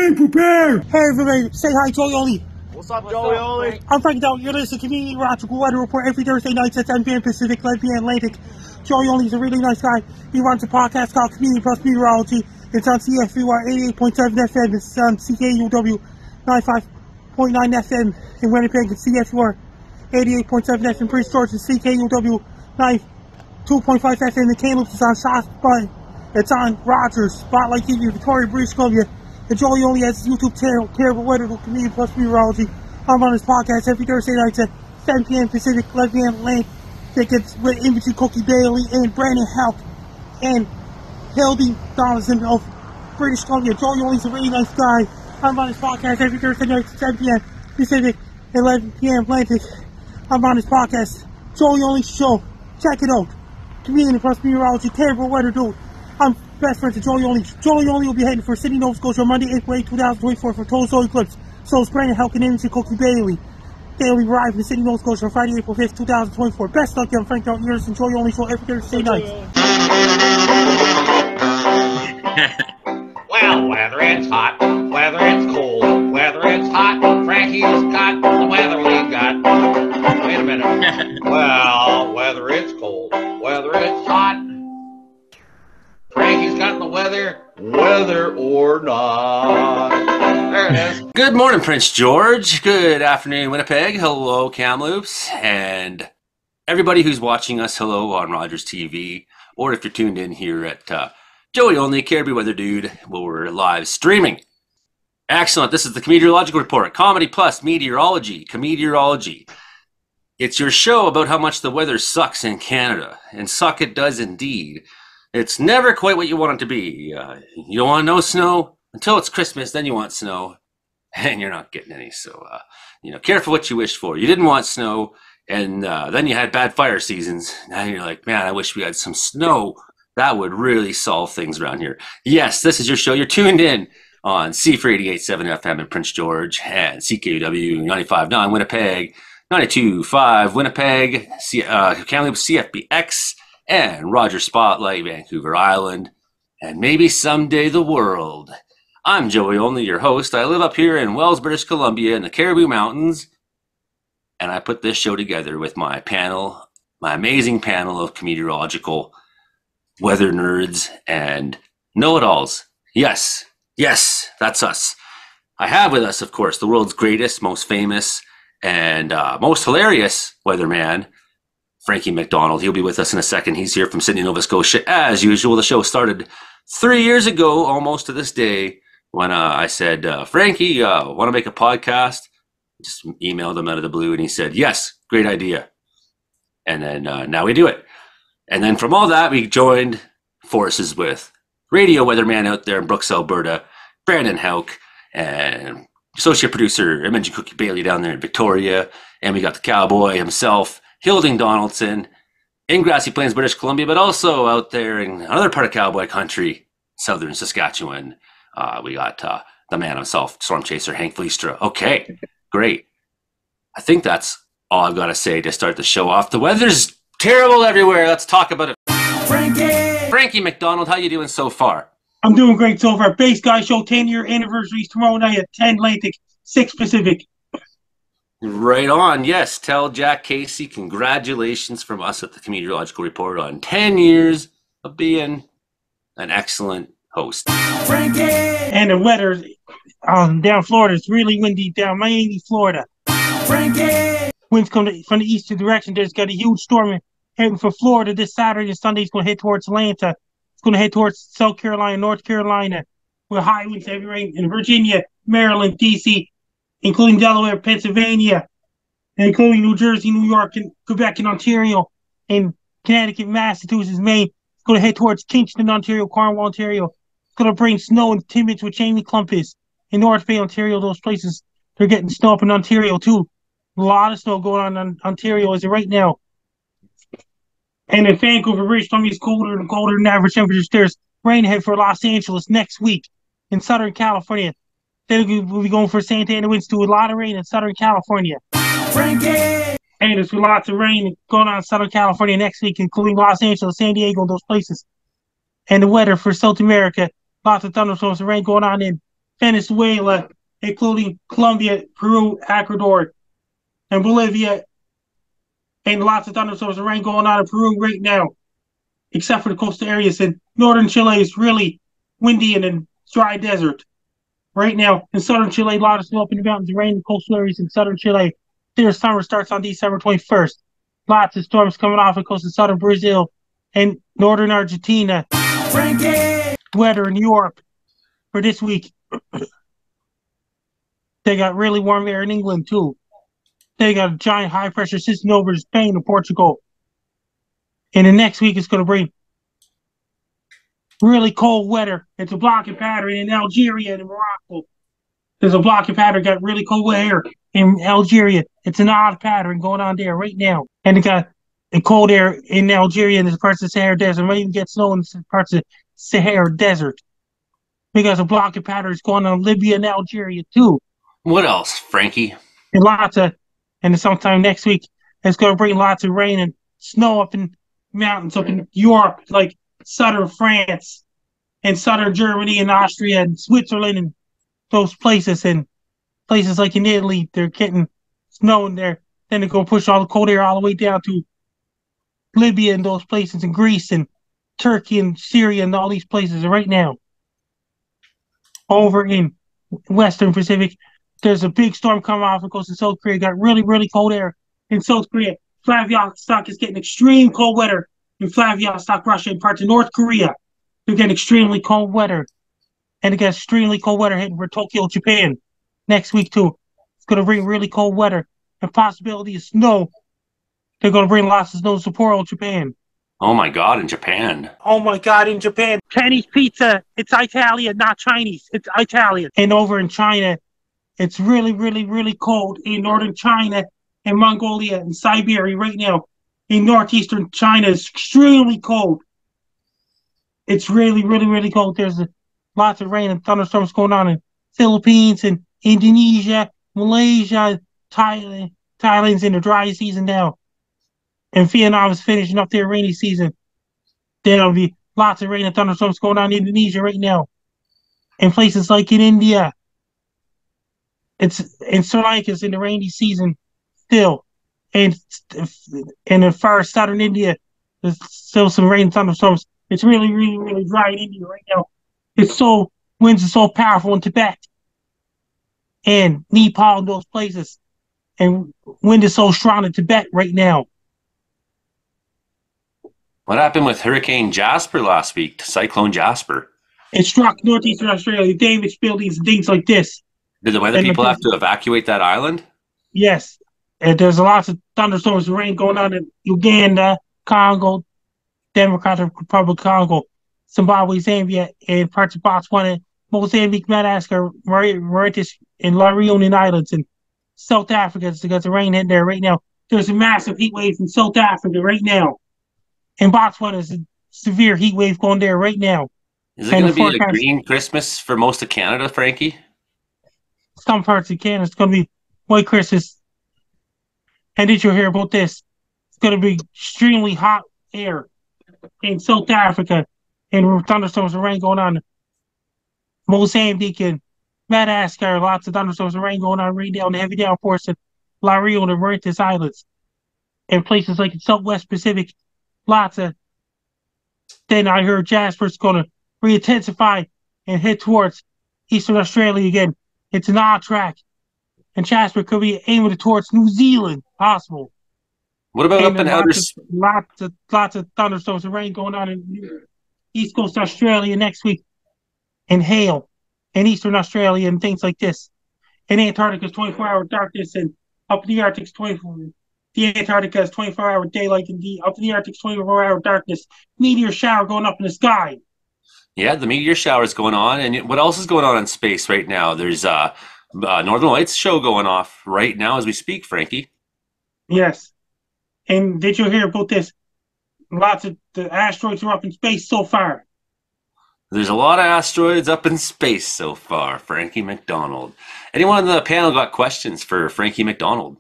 Be prepared! Hey everybody, say hi Joey Oli. What's up, Joey Oli? I'm Frank Down. You're listening to Community Meteorological Weather Report every Thursday night at 10 p.m. Pacific, 11 p.m. Atlantic. Joey Oli's a really nice guy. He runs a podcast called Community Plus Meteorology. It's on CFVR 88.7 FM. It's on CKUW 95.9 FM in Winnipeg and CFVR 88.7 FM Prince George and CKUW 92.5 FM in Kamloops. It's on Shotspot. It's on Rogers, Spotlight TV, Victoria, British Columbia. And Joey Oli has his YouTube channel, Terrible Weather, Community Plus Meteorology. I'm on his podcast every Thursday night at 7 p.m. Pacific, 11 p.m. Atlantic. It's with Imagery Cookie Bailey and Brandon Help and Hildy Donaldson of British Columbia. Joey Oli's a really nice guy. I'm on his podcast every Thursday night at 7 p.m. Pacific, 11 p.m. Atlantic. I'm on his podcast, Joey Oli's Show. Check it out. Community Plus Meteorology, Terrible Weather, dude. I'm best friends with Joey Oli. Joey Oli will be heading for Sydney, Nova Scotia on Monday, April 8, 2024 for total solar eclipse. So is Brandon Helk and Imagery Cookie Bailey. They will be arriving in Sydney, Nova Scotia on Friday, April 5th, 2024. Best luck, young Frank Down. You're listening to Joey Oli Show every Thursday night. Well, whether it's hot, whether it's cold, whether it's hot, Frankie's got the weather we got. Wait a minute. Well, whether it's cold, whether it's hot, Frankie's got the weather, whether or not. There it is. Good morning, Prince George. Good afternoon, Winnipeg. Hello, Kamloops. And everybody who's watching us, hello on Rogers TV. Or if you're tuned in here at Joey Only, Caribbean Weather Dude, where we're live streaming. Excellent. This is the Comedeorological Report. Comedy plus Meteorology. Comedeorology. It's your show about how much the weather sucks in Canada. And suck it does indeed. It's never quite what you want it to be. You don't want no snow until it's Christmas, then you want snow, and you're not getting any. So, careful what you wish for. You didn't want snow, and then you had bad fire seasons. Now you're like, man, I wish we had some snow. That would really solve things around here. Yes, this is your show. You're tuned in on C4 88.7 FM in Prince George and CKUW 95.9 Winnipeg, 92.5 Winnipeg, Kamloops CFBX, and Rogers Spotlight, Vancouver Island, and maybe someday the world. I'm Joey Only, your host. I live up here in Wells, British Columbia in the Cariboo Mountains, and I put this show together with my panel, my amazing panel of meteorological weather nerds and know-it-alls. Yes, that's us. I have with us, of course, the world's greatest, most famous, and most hilarious weatherman, Frankie McDonald. He'll be with us in a second. He's here from Sydney, Nova Scotia. As usual, the show started 3 years ago, almost to this day, when I said, Frankie, want to make a podcast? Just emailed him out of the blue, and he said, yes, great idea. And then now we do it. And then from all that, we joined forces with radio weatherman out there in Brooks, Alberta, Brandon Helk, and associate producer Imagery Cookie Bailey down there in Victoria. And we got the cowboy himself, Hilding Donaldson, in Grassy Plains, British Columbia, but also out there in another part of cowboy country, southern Saskatchewan. We got the man himself, Storm Chaser Hank Vliestra. Okay, great. I think that's all I've got to say to start the show off. The weather's terrible everywhere. Let's talk about it. Frankie McDonald, how you doing so far? I'm doing great so far. Base Guy Show 10-year anniversary tomorrow night at 10 Atlantic, 6 Pacific. Right on. Yes, tell Jack Casey congratulations from us at the Comedeorological Report on 10 years of being an excellent host. Frankie! And the weather down Florida is really windy down Miami, Florida. Frankie! Winds come from the eastern direction. There's got a huge storm heading for Florida this Saturday and Sunday. It's going to head towards Atlanta. It's going to head towards South Carolina, North Carolina, with high winds, heavy rain in Virginia, Maryland, D.C., including Delaware, Pennsylvania, and including New Jersey, New York, and Quebec, and Ontario, and Connecticut, Massachusetts, Maine. It's going to head towards Kingston, Ontario, Cornwall, Ontario. It's going to bring snow and timid with Jamie Clumpus in North Bay, Ontario. Those places, they're getting snow up in Ontario, too. A lot of snow going on in Ontario as of right now. And in Vancouver, British Columbia, is colder than average temperatures. There's rain ahead for Los Angeles next week in Southern California. Then we'll be going for Santa Ana winds to a lot of rain in Southern California. Frankie! And there's lots of rain going on in Southern California next week, including Los Angeles, San Diego, those places. And the weather for South America, lots of thunderstorms and rain going on in Venezuela, including Colombia, Peru, Ecuador, and Bolivia, and lots of thunderstorms and rain going on in Peru right now, except for the coastal areas. And northern Chile is really windy and a dry desert. Right now, in southern Chile, a lot of snow up in the mountains, rain in coastal areas in southern Chile. Their summer starts on December 21st. Lots of storms coming off the coast of southern Brazil and northern Argentina. Weather in Europe for this week. They got really warm air in England, too. They got a giant high pressure system over to Spain and Portugal. And the next week, it's going to bring really cold weather. It's a blocking pattern in Algeria and Morocco. There's a blocking pattern, got really cold air in Algeria. It's an odd pattern going on there right now. And it got the cold air in Algeria and parts of the Sahara Desert. Might even get snow in parts of the Sahara Desert. Because a blocking pattern is going on in Libya and Algeria too. What else, Frankie? And sometime next week, it's going to bring lots of rain and snow up in mountains up in Europe, like southern France and southern Germany and Austria and Switzerland and those places. And places like in Italy, they're getting snow in there. Then they're going to push all the cold air all the way down to Libya and those places, and Greece and Turkey and Syria and all these places right now. Over in Western Pacific, there's a big storm coming off the coast of South Korea. Got really, really cold air in South Korea. Vladivostok is getting extreme cold weather in Vladivostok, Russia, and parts of North Korea. They're getting extremely cold weather. And it got extremely cold weather hitting for Tokyo, Japan next week, too. It's going to bring really cold weather and possibility of snow. They're going to bring lots of snow to Sapporo, Japan. Oh my God, in Japan. Oh my God, in Japan. Chinese pizza, it's Italian, not Chinese. It's Italian. And over in China, it's really, really, really cold in northern China and Mongolia and Siberia right now. In northeastern China, it's extremely cold. It's really, really, really cold. There's lots of rain and thunderstorms going on in Philippines and Indonesia, Malaysia, Thailand. Thailand's in the dry season now. And Vietnam is finishing up their rainy season. There'll be lots of rain and thunderstorms going on in Indonesia right now. In places like in India. It's in Sri Lanka's in the rainy season still. And in far southern India, there's still some rain and thunderstorms. It's really, really, really dry in India right now. Winds are so powerful in Tibet and Nepal and those places. And wind is so strong in Tibet right now. What happened with Hurricane Jasper last week, Cyclone Jasper? It struck northeastern Australia, damaged buildings and things like this. Did the weather people have to evacuate that island? Yes. And there's lots of thunderstorms and rain going on in Uganda, Congo, Democratic Republic of Congo, Zimbabwe, Zambia, and parts of Botswana, Mozambique, Madagascar, Mauritius, and La Reunion Islands, and South Africa. There's the rain hitting there right now. There's a massive heat wave in South Africa right now. And Botswana is a severe heat wave going there right now. Is it going to be a green Christmas for most of Canada, Frankie? Some parts of Canada, it's going to be white Christmas. And did you hear about this? It's going to be extremely hot air in South Africa and thunderstorms and rain going on. Mozambique and Madagascar, lots of thunderstorms and rain going on right now, and heavy downforce at La Reunion and Mauritius Islands. And places like the Southwest Pacific, lots of. Then I heard Jasper's going to re-intensify and head towards Eastern Australia again. It's an odd track. And Jasper could be aiming towards New Zealand, possible. What about up in outer space? Lots of thunderstorms and rain going on in East Coast Australia next week. And hail in Eastern Australia and things like this. In Antarctica is 24-hour darkness, and up in the Arctic is 24. The Antarctica is 24-hour daylight, and up in the Arctic is 24-hour darkness. Meteor shower going up in the sky. Yeah, the meteor shower is going on. And what else is going on in space right now? There's Northern Lights show going off right now as we speak, Frankie. Yes. And did you hear about this? Lots of the asteroids are up in space so far. There's a lot of asteroids up in space so far, Frankie McDonald. Anyone on the panel got questions for Frankie McDonald?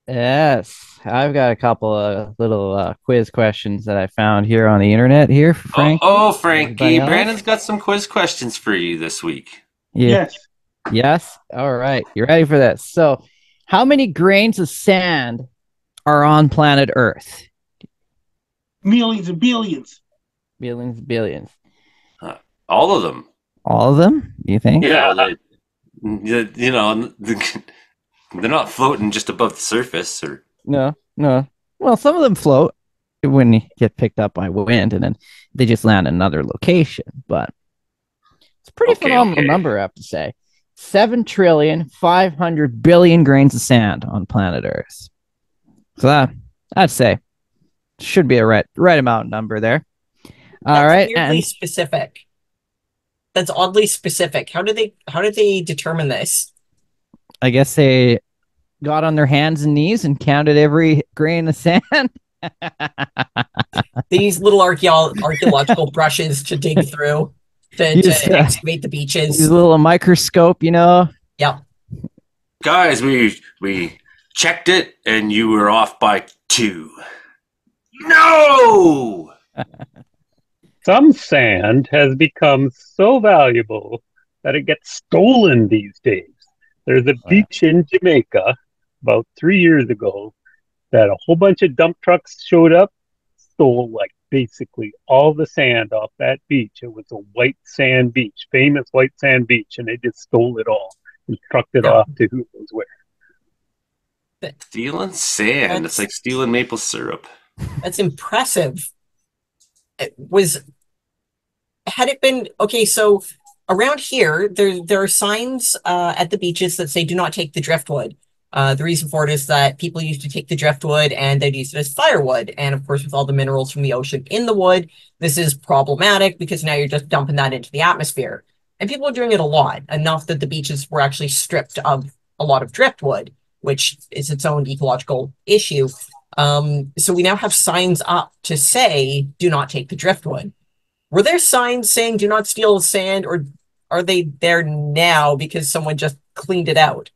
Yes. I've got a couple of little quiz questions that I found here on the internet here for Frank. Frankie, Everybody else? Brandon's got some quiz questions for you this week. Yeah. Yes. Yes. All right. You ready for this? So, how many grains of sand are on planet Earth? Millions and billions. Billions, billions. All of them. All of them? You think? Yeah, they're not floating just above the surface. Or No. Well, some of them float when you get picked up by wind, and then they just land in another location. But it's a pretty phenomenal number, I have to say. 7,500,000,000,000 grains of sand on planet Earth. So I'd say should be a right amount number there. All right, weirdly specific. That's oddly specific. How did they determine this? I guess they got on their hands and knees and counted every grain of sand. These little archaeological brushes to dig through to excavate the beaches. Use a little microscope, Yeah. Guys, we checked it, and you were off by 2. No! Some sand has become so valuable that it gets stolen these days. There's a beach in Jamaica about 3 years ago that a whole bunch of dump trucks showed up, stole basically all the sand off that beach. It was a white sand beach, famous white sand beach, and they just stole it all and trucked it off to who knows where. Stealing sand. It's like stealing maple syrup. That's impressive. Had it been okay? So around here, there are signs at the beaches that say "Do not take the driftwood." The reason for it is that people used to take the driftwood and they'd use it as firewood. And of course, with all the minerals from the ocean in the wood, this is problematic because now you're just dumping that into the atmosphere. And people are doing it a lot, enough that the beaches were actually stripped of a lot of driftwood, which is its own ecological issue. So we now have signs up to say, do not take the driftwood. Were there signs saying do not steal sand, or are they there now because someone just cleaned it out?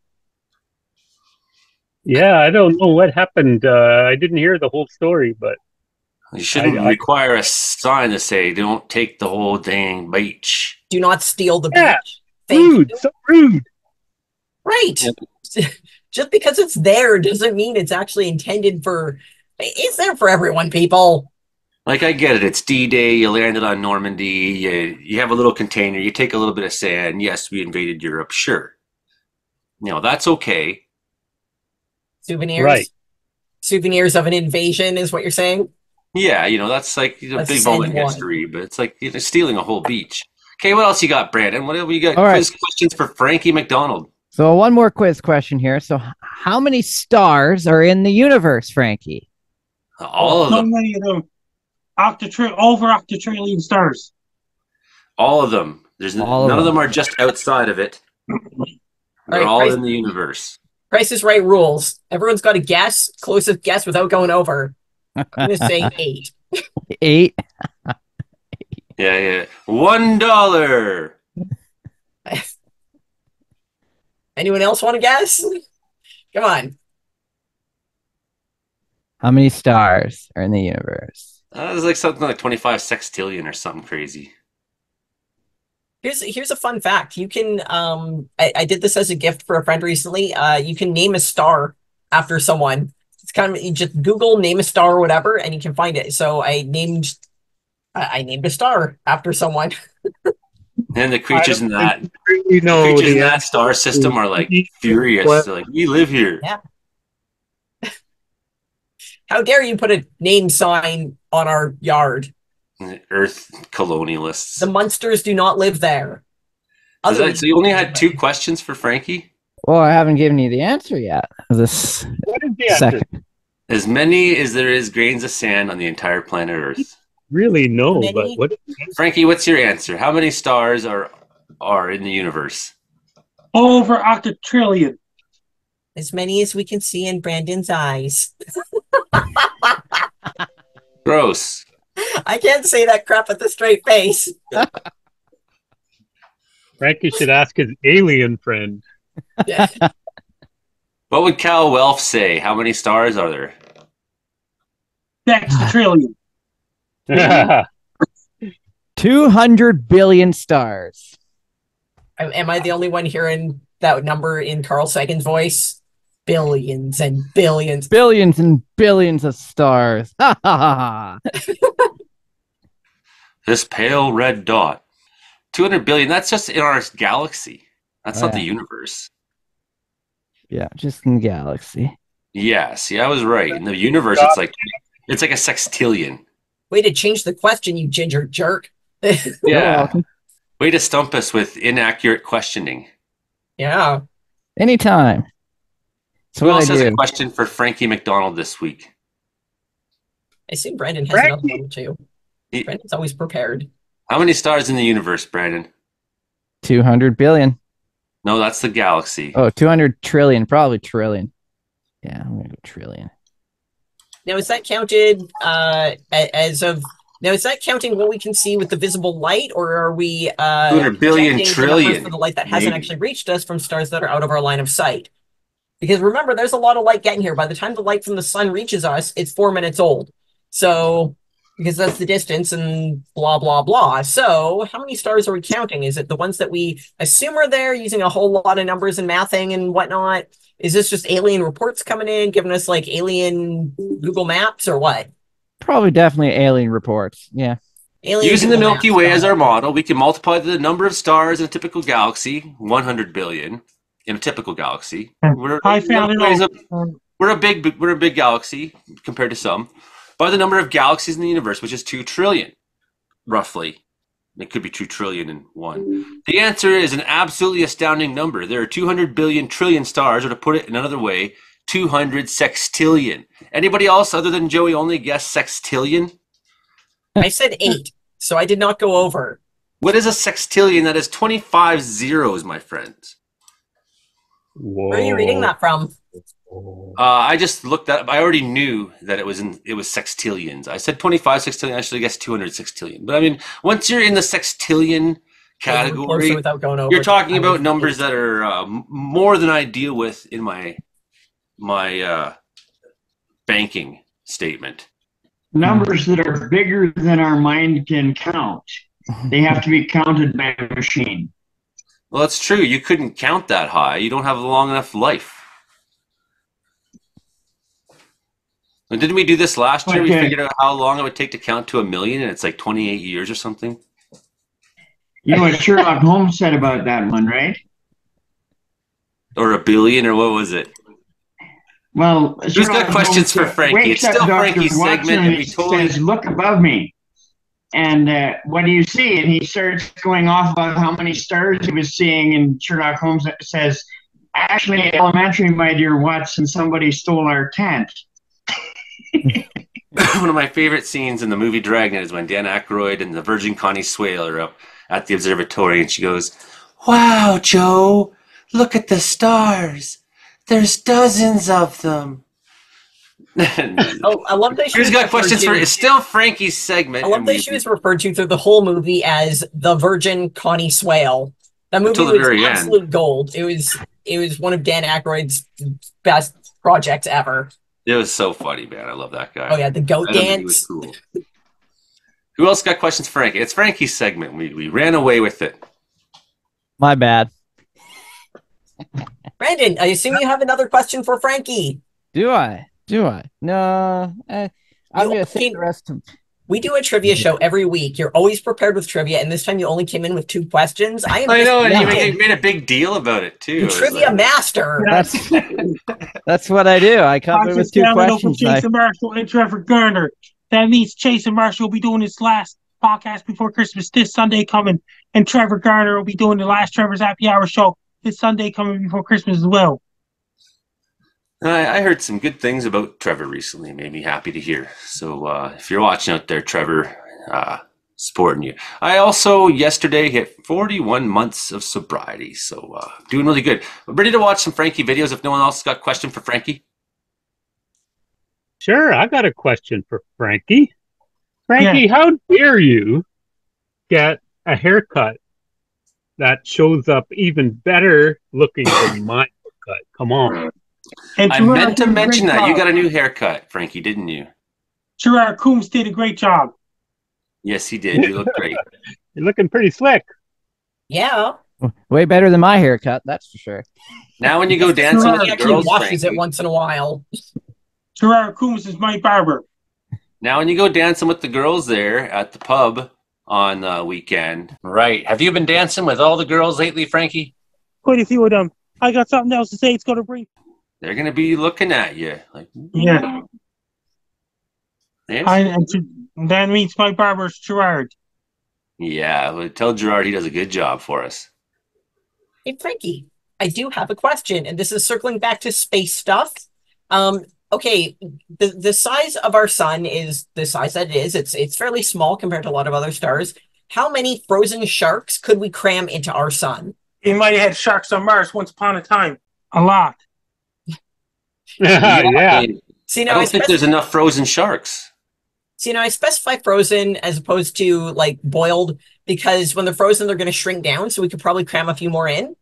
Yeah, I don't know what happened. I didn't hear the whole story, but you shouldn't require a sign to say don't take the whole dang beach. Do not steal the beach. Rude, so rude. Right. Just because it's there doesn't mean it's actually intended for. It's there for everyone, people. Like, I get it. It's D-Day. You landed on Normandy. You have a little container. You take a little bit of sand. Yes, we invaded Europe. Sure. That's okay. Souvenirs? Right. Souvenirs of an invasion is what you're saying? Yeah, that's like a big moment in history, but it's like stealing a whole beach. Okay, what else you got, Brandon? What have you got? Quiz questions for Frankie McDonald. So one more quiz question here. So how many stars are in the universe, Frankie? All of them. So many of them. Over octotrillion stars. All of them. None of them are just outside of it. They're all in the universe. Price is Right rules. Everyone's got a guess, closest guess without going over. I'm going to say 8. 8? Yeah. $1. Anyone else want to guess? Come on. How many stars are in the universe? It's like something like 25 sextillion or something crazy. Here's a fun fact. You can I did this as a gift for a friend recently. You can name a star after someone. It's kind of, you just Google name a star or whatever, and you can find it. So I named a star after someone. And the creatures in that star system are like furious. They're like, we live here. Yeah. How dare you put a name sign on our yard? Earth colonialists. The Munsters do not live there. So you only had 2 questions for Frankie? Well, I haven't given you the answer yet. What is the answer? As many as there is grains of sand on the entire planet Earth. Really, no. But what? Frankie, what's your answer? How many stars are in the universe? Over octotrillion. As many as we can see in Brandon's eyes. Gross. I can't say that crap with a straight face. Frankie should ask his alien friend. Yeah. What would Cal Welf say? How many stars are there? Dec.14.23. 200 billion stars. Am I the only one hearing that number in Carl Sagan's voice? Billions and billions. Billions and billions of stars. Ha ha ha. This pale red dot. 200 billion, that's just in our galaxy. That's not the universe. Yeah, just in the galaxy. Yeah, see, I was right. In the universe, it's like a sextillion. Way to change the question, you ginger jerk. Yeah. Way to stump us with inaccurate questioning. Yeah. Anytime. Who else has a question for Frankie McDonald this week? I assume Brandon has another one too. Brandon's always prepared. How many stars in the universe, Brandon? 200 billion. No, that's the galaxy. Oh, 200 trillion, probably trillion. Yeah, I'm gonna go trillion. Now, is that counted as of? Now, is that counting what we can see with the visible light, or are we 200 billion trillion for the light that hasn't actually reached us from stars that are out of our line of sight? Because remember, there's a lot of light getting here. By the time the light from the sun reaches us, it's 4 minutes old. So, because that's the distance and blah, blah, blah. So, how many stars are we counting? Is it the ones that we assume are there using a whole lot of numbers and mathing and whatnot? Is this just alien reports coming in, giving us like alien Google Maps or what? Probably definitely alien reports. Yeah. Alien Using Google the Milky Maps, Way as our model, we can multiply the number of stars in a typical galaxy, 100 billion in a typical galaxy. We're a big galaxy compared to some, by the number of galaxies in the universe, which is 2 trillion, roughly. It could be 2 trillion and one. The answer is an absolutely astounding number. There are 200 billion trillion stars, or to put it another way, 200 sextillion. Anybody else other than Joey only guess sextillion? I said 8, so I did not go over. What is a sextillion? That is 25 zeros, my friends. Whoa. Where are you reading that from? I just looked that up. I already knew that it was sextillions. I said 25 sextillion. I should have guessed 200 sextillion. But I mean, once you're in the sextillion category, you're talking about numbers that are more than I deal with in my banking statement. Numbers that are bigger than our mind can count. They have to be counted by a machine. Well, that's true. You couldn't count that high. You don't have a long enough life. And didn't we do this last year? We figured out how long it would take to count to 1 million, and it's like 28 years or something. You know what Sherlock Holmes said about that one, right? Or 1 billion, or what was it? Well, who's got questions for Frankie? It's still Frankie's segment, and we totally says, "Look above me." And what do you see? And he starts going off about how many stars he was seeing. And Sherlock Holmes says, "Actually, elementary, my dear Watson, somebody stole our tent." One of my favorite scenes in the movie Dragnet is when Dan Aykroyd and the Virgin Connie Swale are up at the observatory, and she goes, "Wow, Joe, look at the stars. There's dozens of them." Oh, I love that. Who's got questions for? It's still Frankie's segment. I love that she was referred to through the whole movie as the Virgin Connie Swale. That movie was absolute gold. It was one of Dan Aykroyd's best projects ever. It was so funny, man. I love that guy. Oh yeah, the goat dance. Cool. Who else got questions for Frankie? It's Frankie's segment. We ran away with it. My bad. Brandon, I assume you have another question for Frankie. Do I? No. I'm going to say the rest of... We do a trivia show every week. You're always prepared with trivia, and this time you only came in with 2 questions. I know, and you made a big deal about it, too. You're trivia master. That's what I do. I come in with 2 questions. Jason Marshall and Trevor Garner. That means Chase and Marshall will be doing his last podcast before Christmas this Sunday coming, and Trevor Garner will be doing the last Trevor's Happy Hour show this Sunday coming before Christmas as well. I heard some good things about Trevor recently. It made me happy to hear. So if you're watching out there, Trevor, supporting you. I also yesterday hit 41 months of sobriety, so doing really good. I'm ready to watch some Frankie videos if no one else got a question for Frankie. Sure, I got a question for Frankie. Frankie, how dare you get a haircut that shows up even better looking than my haircut? Come on. I meant to mention that. You got a new haircut, Frankie, didn't you? Gerard Coombs did a great job. Yes, he did. You look great. You're looking pretty slick. Yeah. Way better than my haircut, that's for sure. Now when you go dancing with He the actually girls, washes Frankie, it once in a while. Gerard Coombs is my barber. now when you go dancing with the girls there at the pub on the weekend. Right. Have you been dancing with all the girls lately, Frankie? Quite a few of them. I got something else to say. It's going to bring. They're going to be looking at you. Like, Yeah. Yes? That means my barber's Gerard. Yeah, well, tell Gerard he does a good job for us. Hey, Frankie, I do have a question, and this is circling back to space stuff. Okay, the size of our sun is the size that it is. It's fairly small compared to a lot of other stars. How many frozen sharks could we cram into our sun? He might have had sharks on Mars once upon a time. A lot. Yeah. See, I now don't think there's enough frozen sharks. See, now I specify frozen as opposed to like boiled because when they're frozen, they're going to shrink down. So we could probably cram a few more in.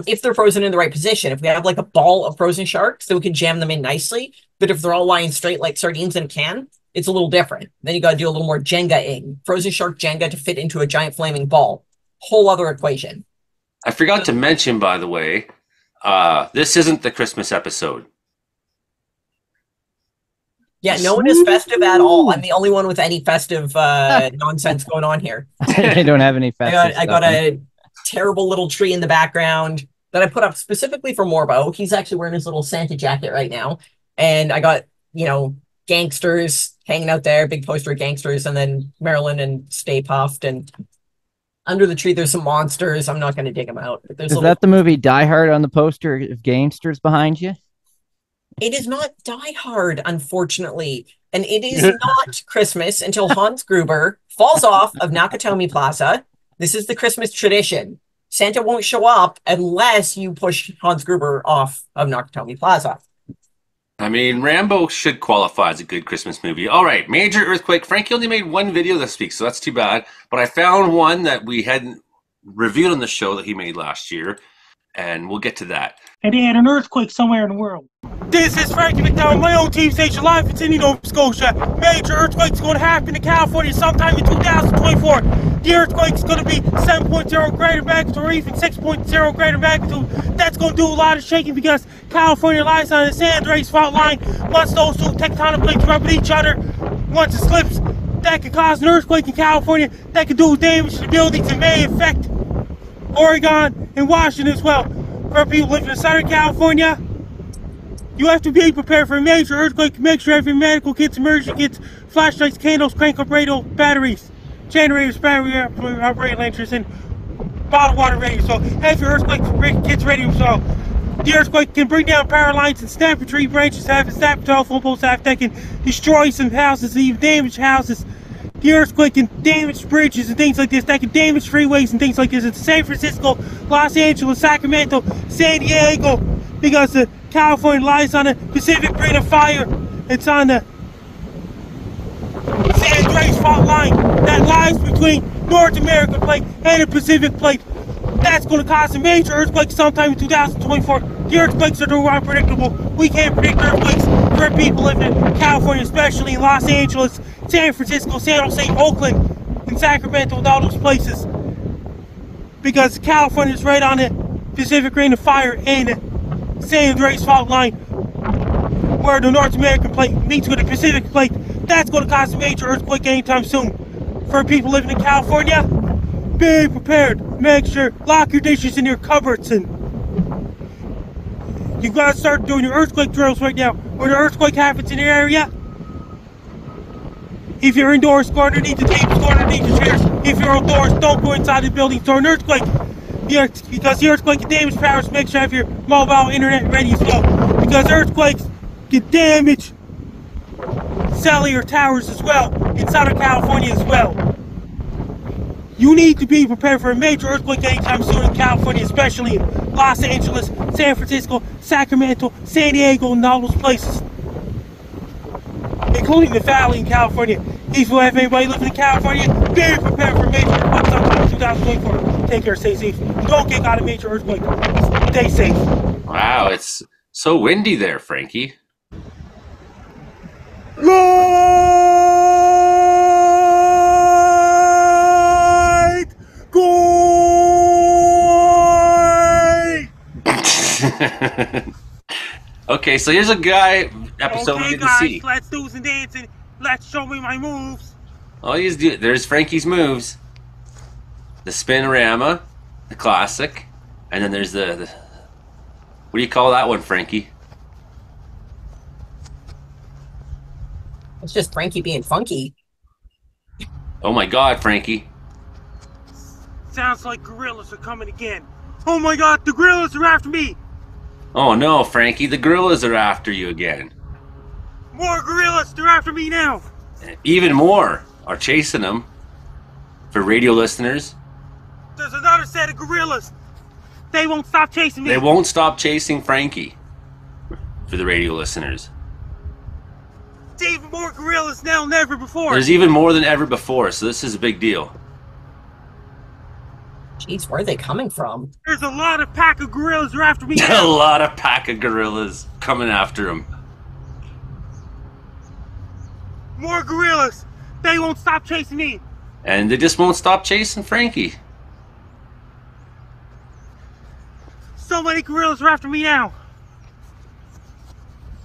If they're frozen in the right position, if we have like a ball of frozen sharks, then we can jam them in nicely. But if they're all lying straight like sardines in a can, it's a little different. Then you got to do a little more Jenga-ing. Frozen shark Jenga to fit into a giant flaming ball. Whole other equation. I forgot to mention, by the way, this isn't the Christmas episode. Yeah, no one is festive at all. I'm the only one with any festive nonsense going on here. I don't have any festive I got a terrible little tree in the background that I put up specifically for Morbo. He's actually wearing his little Santa jacket right now. And I got, gangsters hanging out there, big poster of gangsters, and then Marilyn and Stay Puffed. And under the tree, there's some monsters. I'm not going to dig them out. But is that the movie Die Hard on the poster of gangsters behind you? It is not Die Hard, unfortunately. And it is not Christmas until Hans Gruber falls off of Nakatomi Plaza. This is the Christmas tradition. Santa won't show up unless you push Hans Gruber off of Nakatomi Plaza. I mean, Rambo should qualify as a good Christmas movie. All right, major earthquake. Frankie only made one video this week, so that's too bad. But I found one that we hadn't reviewed on the show that he made last year, and we'll get to that. And he had an earthquake somewhere in the world. This is Frankie McDowell, my own team station live in Sydney, Nova Scotia. Major earthquake's going to happen in California sometime in 2024. The earthquake's going to be 7.0 greater magnitude or even 6.0 greater magnitude. That's going to do a lot of shaking because California lies on the San Andreas fault line. Once those two tectonic plates rub at each other, once it slips, that could cause an earthquake in California. That could do damage to the buildings and may affect Oregon and Washington as well. For people living in Southern California, you have to be prepared for a major earthquake. Make sure every medical kits, emergency kits, flashlights, candles, crank up radio, batteries, generators, battery operated lanterns, and bottled water ready. So have your earthquake kits ready. So the earthquake can bring down power lines and snap tree branches, have snap telephone poles, that can destroy some houses, even damage houses. The earthquake can damage bridges and things like this. That can damage freeways and things like this. It's San Francisco, Los Angeles, Sacramento, San Diego, because the California lies on the Pacific Ring of Fire. It's on the San Andreas fault line that lies between North American plate and the Pacific plate. That's going to cause a major earthquake sometime in 2024. The earthquakes are too unpredictable. We can't predict earthquakes for people living in California, especially in Los Angeles, San Francisco, San Jose, Oakland, and Sacramento, and all those places. Because California is right on the Pacific Ring of Fire and the San Andreas fault line, where the North American plate meets with the Pacific plate. That's going to cause a major earthquake anytime soon. For people living in California, be prepared. Make sure, lock your dishes in your cupboards, and you gotta start doing your earthquake drills right now. When an earthquake happens in your area, if you're indoors, go underneath the tables, go underneath the chairs. If you're outdoors, don't go inside the building during an earthquake. Because the earthquake can damage powers, make sure you have your mobile internet ready as well. Because earthquakes can damage cellular towers as well, in Southern California as well. You need to be prepared for a major earthquake anytime soon in California, especially in Los Angeles, San Francisco, Sacramento, San Diego, and all those places. Including the Valley in California. If you have anybody living in California, be prepared for a major earthquake sometime in 2024. Take care, stay safe. Don't get caught in a major earthquake. Stay safe. Wow, it's so windy there, Frankie. Lord! Okay, so here's a guy episode we Okay, didn't guys, see. let's do some dancing. Let's show me my moves. All he's doing, there's Frankie's moves. The spinorama, the classic, and then there's the what do you call that one, Frankie? It's just Frankie being funky. Oh my God, Frankie! Sounds like gorillas are coming again. Oh my God, the gorillas are after me. Oh no, Frankie! The gorillas are after you again. More gorillas, they're after me now. Even more are chasing him. For radio listeners, There's another set of gorillas. They won't stop chasing me. they won't stop chasing Frankie. For the radio listeners, There's even more gorillas now than ever before. there's even more than ever before, so this is a big deal. Jeez, where are they coming from? There's a lot of pack of gorillas are after me A now. lot of pack of gorillas coming after him. More gorillas. They won't stop chasing me. And they just won't stop chasing Frankie. So many gorillas are after me now.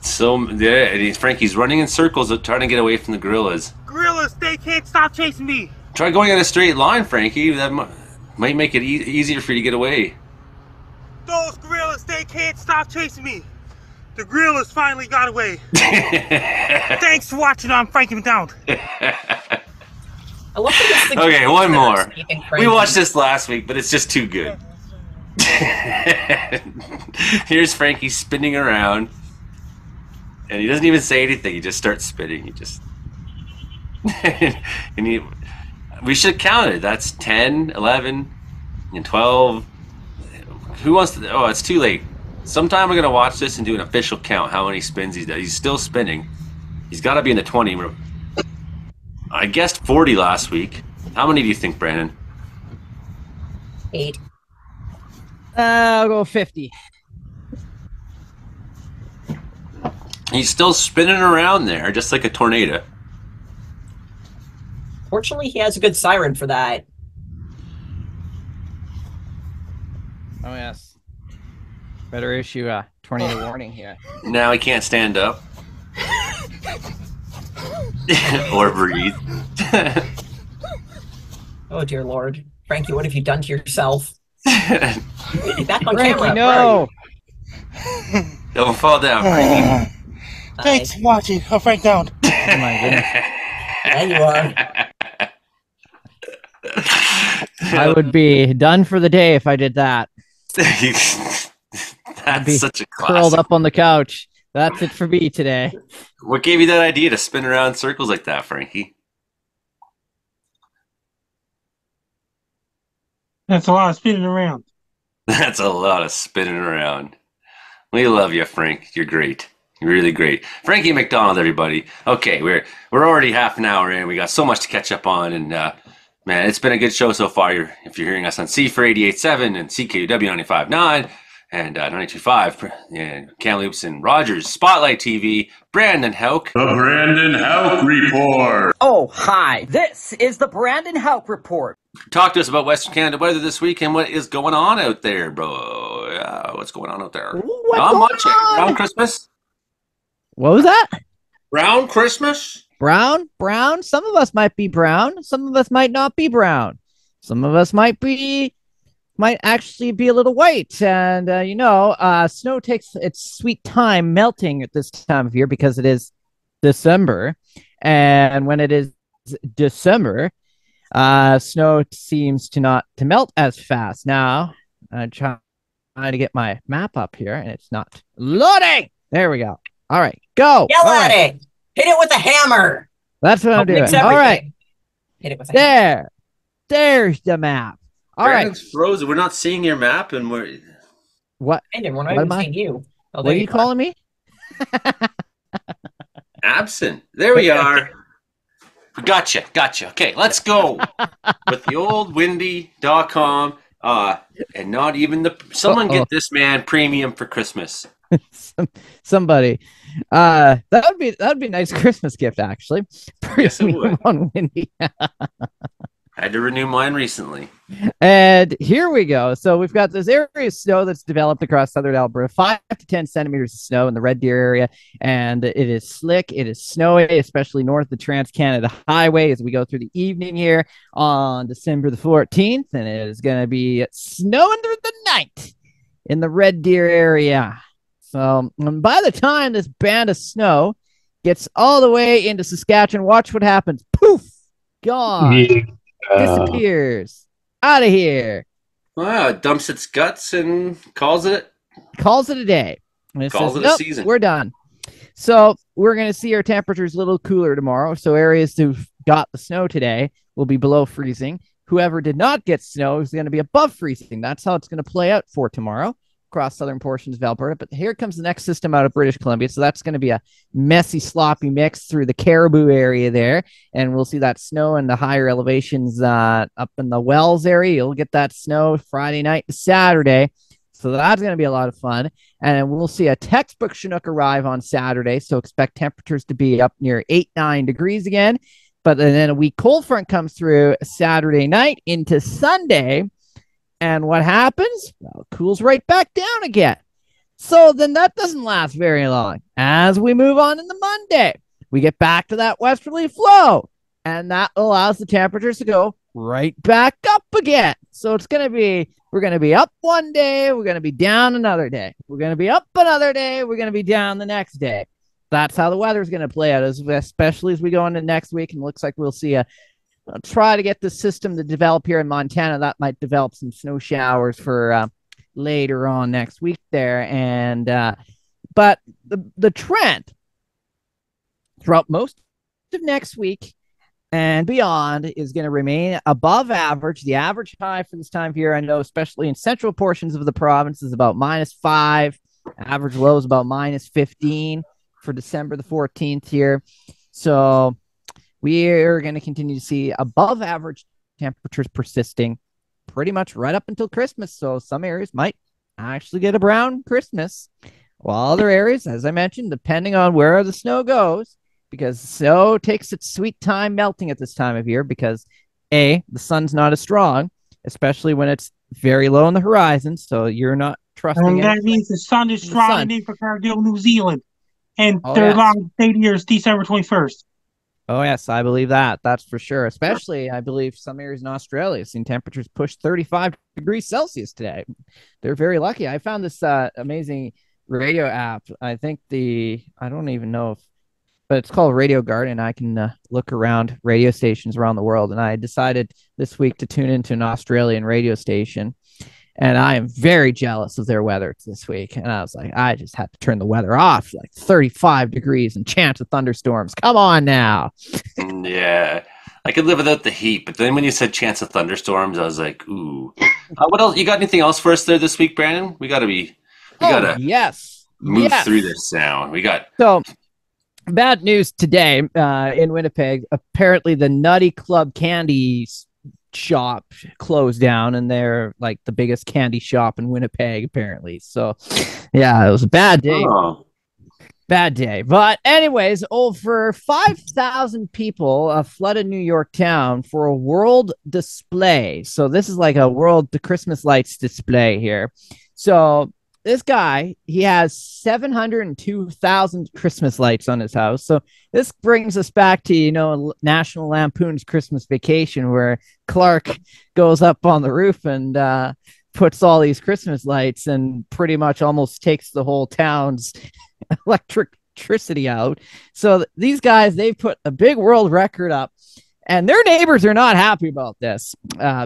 So, yeah, and Frankie's running in circles trying to get away from the gorillas. Gorillas, they can't stop chasing me. Try going in a straight line, Frankie. That might make it easier for you to get away. Those gorillas, they can't stop chasing me. The gorillas finally got away. Thanks for watching. I'm Frankie McDonald. I love that it's Okay, one more. Escaping We Frankie. watched this last week, but it's just too good. Here's Frankie spinning around. And he doesn't even say anything. He just starts spinning. He just... We should count it. That's 10, 11, and 12. Who wants to... Oh, it's too late. Sometime we're going to watch this and do an official count how many spins he's done. He's still spinning. He's got to be in the 20. I guessed 40 last week. How many do you think, Brandon? 8. I'll go 50. He's still spinning around there, just like a tornado. Fortunately, he has a good siren for that. Oh, yes. Better issue a tornado warning here. Now he can't stand up. Or breathe. Oh, dear Lord. Frankie, what have you done to yourself? Back on Frankie, camera. no! Don't fall down, Frankie. Thanks for watching. I'm Frank Down. Oh, my goodness. Yeah, you are. I would be done for the day if I did that. That's such a classic. Curled up on the couch. That's it for me today. What gave you that idea to spin around in circles like that, Frankie? That's a lot of spinning around. That's a lot of spinning around. We love you, Frank. You're great. You're really great. Frankie McDonald, everybody. Okay, we're already half an hour in. We got so much to catch up on, and man, it's been a good show so far. If you're hearing us on C for 88.7 and CKUW 95.9 and 92.5 and Kamloops and Rogers Spotlight TV, Brandon Hauk. The Brandon Hauk Report. Oh, hi. This is the Brandon Hauk Report. Talk to us about Western Canada weather this week and what is going on out there, bro. What's going on out there? Not much. Brown Christmas? What was that? Brown Christmas? Brown? Some of us might be brown. Some of us might not be brown. Some of us might actually be a little white. And, snow takes its sweet time melting at this time of year because it is December. And when it is December, snow seems to melt as fast. Now, I'm trying to get my map up here, and it's not loading. There we go. All right, go. Yell at it. Hit it with a hammer. That's what I'm doing. Fix All right. everything. Hit it with a hammer. There. There's the map. All right. Brandon's frozen. We're not seeing your map, and we're... What? Brandon, we're not What even am I? seeing you. Oh, What there are you calling me? absent. There we are. Gotcha. Okay, let's go with the old windy.com. And not even someone get this man premium for Christmas. Somebody. That would be a nice Christmas gift, actually. Yes, it would. On Windy. Had to renew mine recently. And here we go. So we've got this area of snow that's developed across southern Alberta, 5 to 10 centimeters of snow in the Red Deer area. And it is slick. It is snowy, especially north of the Trans-Canada Highway as we go through the evening here on December the 14th. And it is going to be snowing through the night in the Red Deer area. So by the time this band of snow gets all the way into Saskatchewan, watch what happens. Poof! Gone. Disappears. Out of here. Wow, it dumps its guts and calls it a day. And it calls says, it a nope, season. we're done. So we're going to see our temperatures a little cooler tomorrow. So areas who've got the snow today will be below freezing. Whoever did not get snow is going to be above freezing. That's how it's going to play out for tomorrow across southern portions of Alberta. But here comes the next system out of British Columbia. So that's going to be a messy, sloppy mix through the Caribou area there. And we'll see that snow in the higher elevations up in the Wells area. You'll get that snow Friday night to Saturday. So that's going to be a lot of fun. And we'll see a textbook Chinook arrive on Saturday. So expect temperatures to be up near 8-9 degrees again. But then a weak cold front comes through Saturday night into Sunday. And what happens? Well, it cools right back down again. So then that doesn't last very long. As we move on into Monday, we get back to that westerly flow. And that allows the temperatures to go right back up again. So it's going to be, we're going to be up one day, we're going to be down another day. We're going to be up another day, we're going to be down the next day. That's how the weather's going to play out, especially as we go into next week. And it looks like we'll see I'll try to get the system to develop here in Montana. That might develop some snow showers for later on next week there. And but the trend throughout most of next week and beyond is going to remain above average. The average high for this time of year, I know, especially in central portions of the province, is about -5. Average low is about -15 for December the 14th here. So we're going to continue to see above average temperatures persisting pretty much right up until Christmas. So some areas might actually get a brown Christmas, while other areas, as I mentioned, depending on where the snow goes, because the snow takes its sweet time melting at this time of year because the sun's not as strong, especially when it's very low on the horizon. So you're not trusting. And that means the sun is strong and they prepare to go to New Zealand. And their yes. long date here is December 21st. Oh, yes, I believe that. That's for sure. Especially, I believe some areas in Australia have seen temperatures push 35 degrees Celsius today. They're very lucky. I found this amazing radio app. I think I don't even know if, but it's called Radio Garden. I can look around radio stations around the world. And I decided this week to tune into an Australian radio station. And I am very jealous of their weather this week. And I was like, I just had to turn the weather off, like 35 degrees and chance of thunderstorms. Come on now. Yeah, I could live without the heat. But then when you said chance of thunderstorms, I was like, ooh. What else? You got anything else for us there this week, Brandon? We got to move through this now. So bad news today in Winnipeg. Apparently the Nutty Club candy shop closed down, and they're like the biggest candy shop in Winnipeg apparently. So yeah, it was a bad day. Bad day. But anyways, over 5,000 people flooded New York town for a world display. So this is like a world Christmas lights display here. So this guy, he has 702,000 Christmas lights on his house. So this brings us back to, National Lampoon's Christmas Vacation, where Clark goes up on the roof and puts all these Christmas lights and pretty much almost takes the whole town's electricity out. So these guys, they put a big world record up. And their neighbors are not happy about this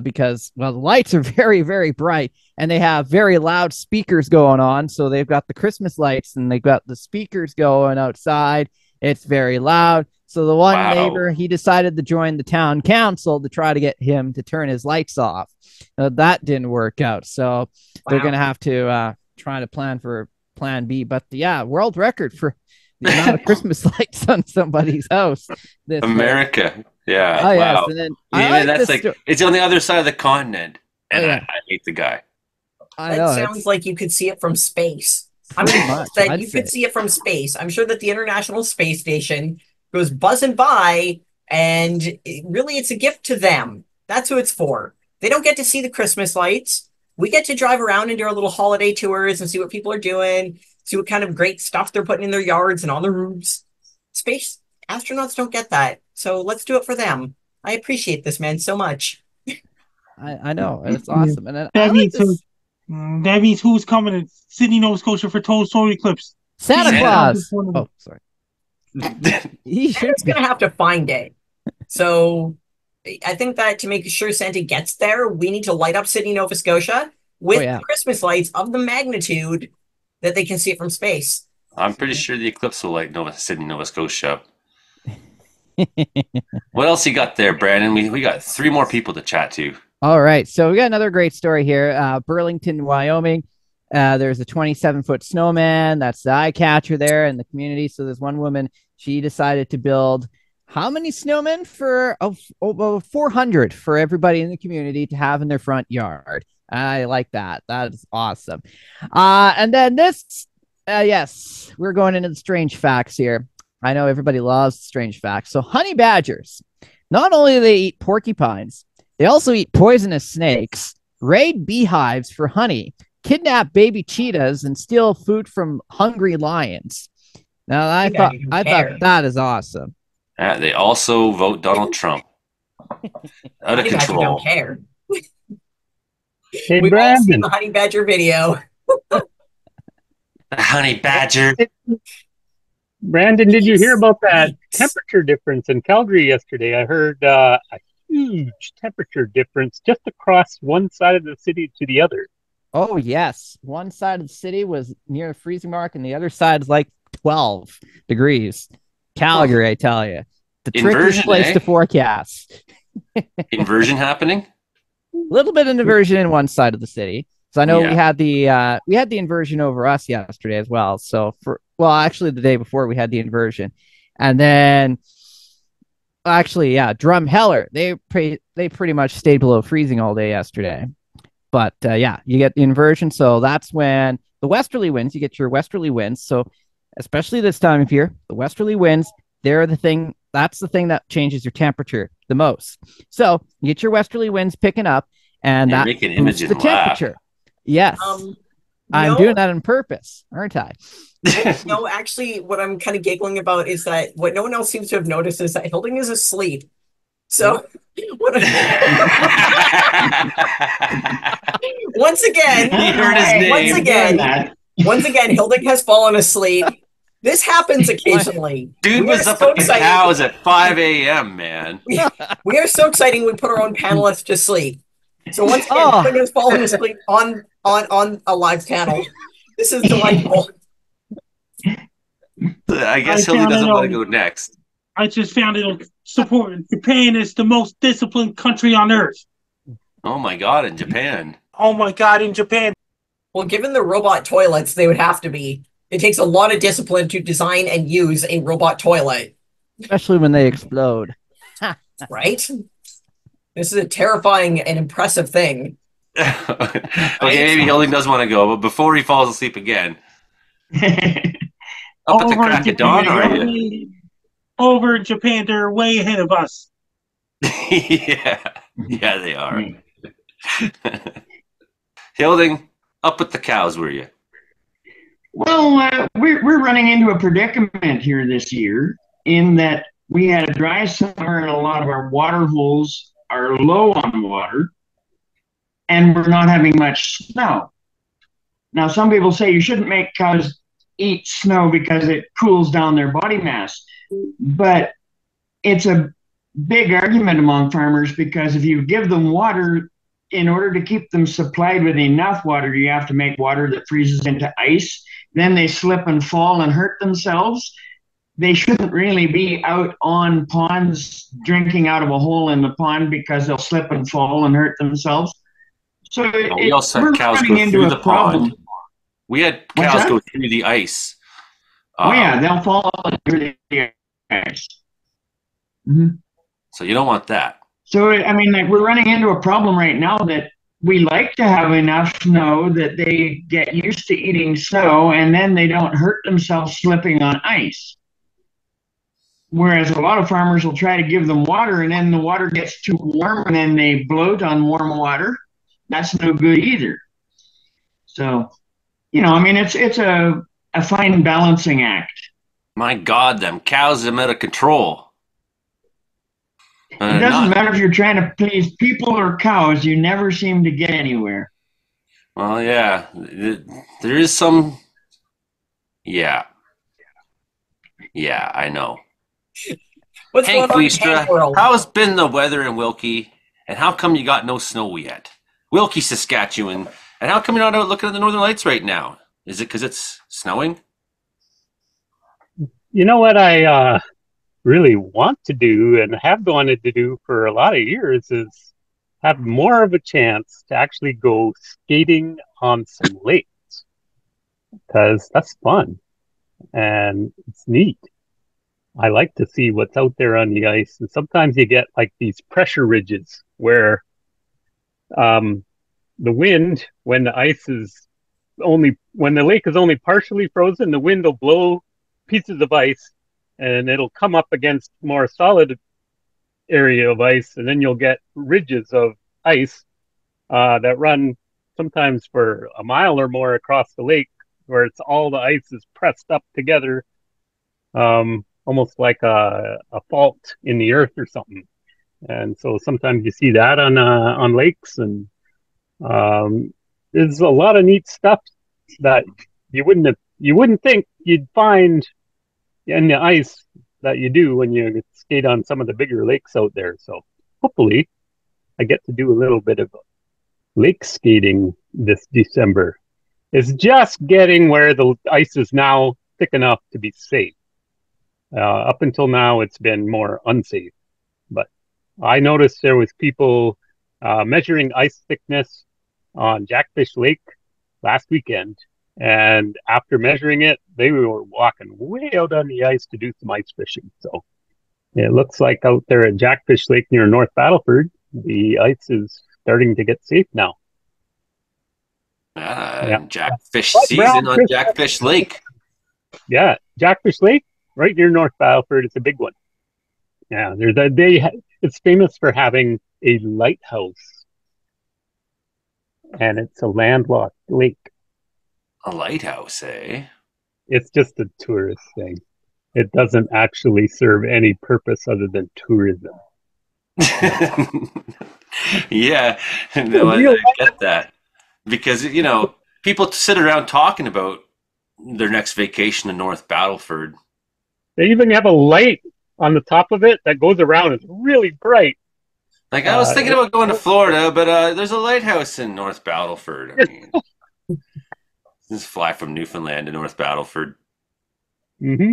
because, well, the lights are very, very bright and they have very loud speakers going on. So they've got the Christmas lights and they've got the speakers going outside. It's very loud. So the one neighbor, he decided to join the town council to try to get him to turn his lights off. That didn't work out. So they're going to have to try to plan for plan B. But yeah, world record for the amount of Christmas lights on somebody's house. America. Yeah. Oh, wow. Yes. And then that's it's on the other side of the continent. And I hate the guy. That sounds like you could see it from space. I'm that you could see it from space. I'm sure that the International Space Station goes buzzing by, and really it's a gift to them That's who it's for. They don't get to see the Christmas lights. We get to drive around and do our little holiday tours and see what people are doing, see what kind of great stuff they're putting in their yards and on the roofs. Space astronauts don't get that. So let's do it for them. I appreciate this, man, so much. I know, and it's awesome. And then That I like means this that means who's coming to Sydney, Nova Scotia for Total Solar Eclipse? Santa Santa. Claus. Oh, sorry. He should Santa's gonna have to find it. So I think that to make sure Santa gets there, we need to light up Sydney, Nova Scotia with yeah. Christmas lights of the magnitude that they can see it from space. I'm pretty sure the eclipse will light Sydney, Nova Scotia. What else you got there, Brandon? We got 3 more people to chat to. All right. So we got another great story here. Burlington, Wyoming. There's a 27-foot snowman. That's the eye catcher there in the community. So there's one woman. She decided to build how many snowmen for 400 for everybody in the community to have in their front yard. I like that. That is awesome. And then this, yes, we're going into the strange facts here. I know everybody loves strange facts. So honey badgers, not only do they eat porcupines, they also eat poisonous snakes, raid beehives for honey, kidnap baby cheetahs, and steal food from hungry lions. Now, I thought that is awesome. They also vote Donald Trump. Out of control. Don't care. Hey, We've all seen Brandon. the honey badger video. The honey badger. Brandon, did you hear about that temperature difference in Calgary yesterday? I heard a huge temperature difference just across one side of the city to the other. Oh, yes. One side of the city was near the freezing mark, and the other side is like 12 degrees. Calgary, I tell you. The trickiest place to forecast. Inversion happening? A little bit of inversion in one side of the city. So I know we had the inversion over us yesterday as well. So actually the day before we had the inversion. And then Drumheller, they pretty much stayed below freezing all day yesterday. But you get the inversion. So that's when the westerly winds, you get your westerly winds. So especially this time of year, the westerly winds, that's the thing that changes your temperature the most. So you get your westerly winds picking up, and that boosts the temperature. Yes. I'm doing that on purpose, aren't I? No, actually, what I'm kind of giggling about is that what no one else seems to have noticed is that Hilding is asleep. So once again, Hilding has fallen asleep. This happens occasionally. Dude was up at the cows at 5 a.m., man. We are so exciting we put our own panelists to sleep. So once again, Hilding has fallen asleep on a live panel. This is delightful. I guess Hilding doesn't want to go next. I just found it support. Japan is the most disciplined country on earth. Oh my God, in Japan. Oh my God, in Japan. Well, given the robot toilets, they would have to be. It takes a lot of discipline to design and use a robot toilet. Especially when they explode. Right? This is a terrifying and impressive thing. Okay, maybe Hilding does want to go, but before he falls asleep again. Up at the crack of dawn, are you? Over in Japan, they're way ahead of us. Yeah, they are. Hilding, up with the cows, were you? Well, we're running into a predicament here this year in that we had a dry summer and a lot of our water holes are low on water, and we're not having much snow. Now, some people say you shouldn't make cows eat snow because it cools down their body mass, but it's a big argument among farmers because if you give them water, in order to keep them supplied with enough water, you have to make water that freezes into ice. Then they slip and fall and hurt themselves. They shouldn't really be out on ponds drinking out of a hole in the pond because they'll slip and fall and hurt themselves. So we also had cows go through the pond. We had cows go through the ice. They'll fall through the ice. Mm-hmm. So you don't want that. So, I mean, we're running into a problem right now that we like to have enough snow that they get used to eating snow and then they don't hurt themselves slipping on ice. Whereas a lot of farmers will try to give them water, and then the water gets too warm, and then they bloat on warm water. That's no good either. So, I mean, it's a fine balancing act. My God, them cows are out of control. It doesn't Not matter if you're trying to please people or cows, you never seem to get anywhere. well, yeah. There is some. Yeah, yeah, I know. What's Hank going on in Hank Fleistra, world? how's been the weather in Wilkie, and how come you got no snow yet? Wilkie, Saskatchewan, and how come you're not out looking at the Northern Lights right now? Is it because it's snowing? You know what I really want to do and have wanted to do for a lot of years is have more of a chance to actually go skating on some lakes because that's fun and it's neat. I like to see what's out there on the ice, and sometimes you get like these pressure ridges where um, the wind, when the ice is when the lake is only partially frozen, the wind will blow pieces of ice and it'll come up against more solid area of ice, and then you'll get ridges of ice that run sometimes for a mile or more across the lake, where it's all the ice is pressed up together, almost like a fault in the earth or something. And so sometimes you see that on lakes, and there's a lot of neat stuff that you wouldn't think you'd find in the ice that you do when you skate on some of the bigger lakes out there. So hopefully I get to do a little bit of lake skating this December. It's just getting where the ice is now thick enough to be safe. Up until now, it's been more unsafe. But I noticed there was people measuring ice thickness on Jackfish Lake last weekend. And after measuring it, they were walking way out on the ice to do some ice fishing. So it looks like out there at Jackfish Lake near North Battleford, the ice is starting to get safe now. Yeah. Jackfish season on Jackfish Lake. Yeah, Jackfish Lake, right near North Battleford. It's a big one. Yeah, it's famous for having a lighthouse, and it's a landlocked lake. A lighthouse, eh? It's just a tourist thing. It doesn't actually serve any purpose other than tourism. Yeah, no, I get that. Because, people sit around talking about their next vacation in North Battleford. They even have a light on the top of it that goes around. It's really bright. Like, I was thinking about going to Florida, but there's a lighthouse in North Battleford. I mean, just fly from Newfoundland to North Battleford. Mm-hmm.